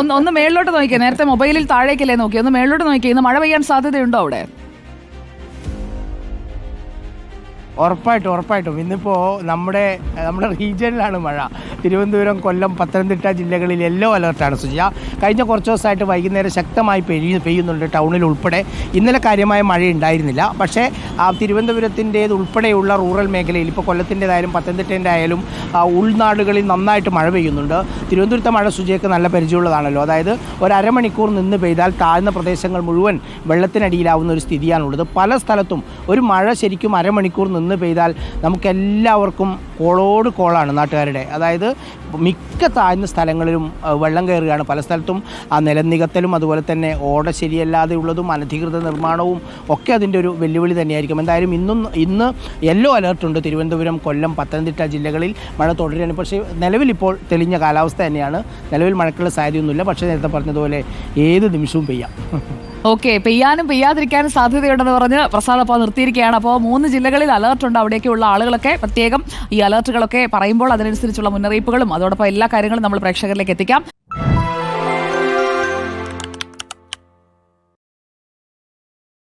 ഒന്ന് മേളിലോട്ട് നോക്കിയേ. നേരത്തെ മൊബൈലിൽ താഴേക്കല്ലേ നോക്കി, ഒന്ന് മേളിലോട്ട് നോക്കിയേ. ഇന്ന് മഴ പെയ്യാൻ സാധ്യതയുണ്ടോ അവിടെ? ഉറപ്പായിട്ടും ഇന്നിപ്പോൾ നമ്മുടെ റീജിയനിലാണ് മഴ. തിരുവനന്തപുരം, കൊല്ലം, പത്തനംതിട്ട ജില്ലകളിൽ യെല്ലോ അലർട്ടാണ് സുജിയ. കഴിഞ്ഞ കുറച്ച് ദിവസമായിട്ട് വൈകുന്നേരം ശക്തമായി പെയ്യുന്നുണ്ട് ടൗണിൽ ഉൾപ്പെടെ. ഇന്നലെ കാര്യമായ മഴ ഉണ്ടായിരുന്നില്ല. പക്ഷേ തിരുവനന്തപുരത്തിൻ്റേത് ഉൾപ്പെടെയുള്ള റൂറൽ മേഖലയിൽ, ഇപ്പോൾ കൊല്ലത്തിൻ്റെതായാലും പത്തനംതിട്ടേൻ്റെ ആയാലും ഉൾനാടുകളിൽ നന്നായിട്ട് മഴ പെയ്യുന്നുണ്ട്. തിരുവനന്തപുരത്തെ മഴ സുജിയൊക്കെ നല്ല പരിചയമുള്ളതാണല്ലോ. അതായത് ഒരു അരമണിക്കൂർ നിന്ന് പെയ്താൽ താഴ്ന്ന പ്രദേശങ്ങൾ മുഴുവൻ വെള്ളത്തിനടിയിലാവുന്ന ഒരു സ്ഥിതിയാണുള്ളത്. പല സ്ഥലത്തും ഒരു മഴ ശരിക്കും അരമണിക്കൂർ നിന്ന് പെയ്താൽ നമുക്കെല്ലാവർക്കും കോളോട് കോളാണ് നാട്ടുകാരുടെ. അതായത് മിക്ക താഴ്ന്ന സ്ഥലങ്ങളിലും വെള്ളം കയറുകയാണ്. പല സ്ഥലത്തും നിലനികത്തലും അതുപോലെ തന്നെ ഓട ശരിയല്ലാതെയുള്ളതും അനധികൃത നിർമ്മാണവും ഒക്കെ അതിൻ്റെ ഒരു വെല്ലുവിളി തന്നെയായിരിക്കും. എന്തായാലും ഇന്ന് യെല്ലോ അലർട്ടുണ്ട് തിരുവനന്തപുരം, കൊല്ലം, പത്തനംതിട്ട ജില്ലകളിൽ. മഴ തുടരുകയാണ്. പക്ഷേ നിലവിലിപ്പോൾ തെളിഞ്ഞ കാലാവസ്ഥ തന്നെയാണ്. നിലവിൽ മഴക്കുള്ള സാധ്യതയൊന്നുമില്ല. പക്ഷേ നേരത്തെ പറഞ്ഞതുപോലെ ഏത് നിമിഷവും പെയ്യാം. ഓക്കെ, പെയ്യാനും പെയ്യാതിരിക്കാനും സാധ്യതയുണ്ടെന്ന് പറഞ്ഞ് പ്രസാദ് അപ്പോൾ നിർത്തിയിരിക്കുകയാണ്. അപ്പോൾ 3 ജില്ലകളിൽ അലർട്ടുണ്ട്. അവിടേക്കുള്ള ആളുകളൊക്കെ പ്രത്യേകം ഈ അലർട്ടുകളൊക്കെ പറയുമ്പോൾ അതിനനുസരിച്ചുള്ള മുന്നറിയിപ്പുകളും അതോടൊപ്പം എല്ലാ കാര്യങ്ങളും നമ്മൾ പ്രേക്ഷകരിലേക്ക് എത്തിക്കാം.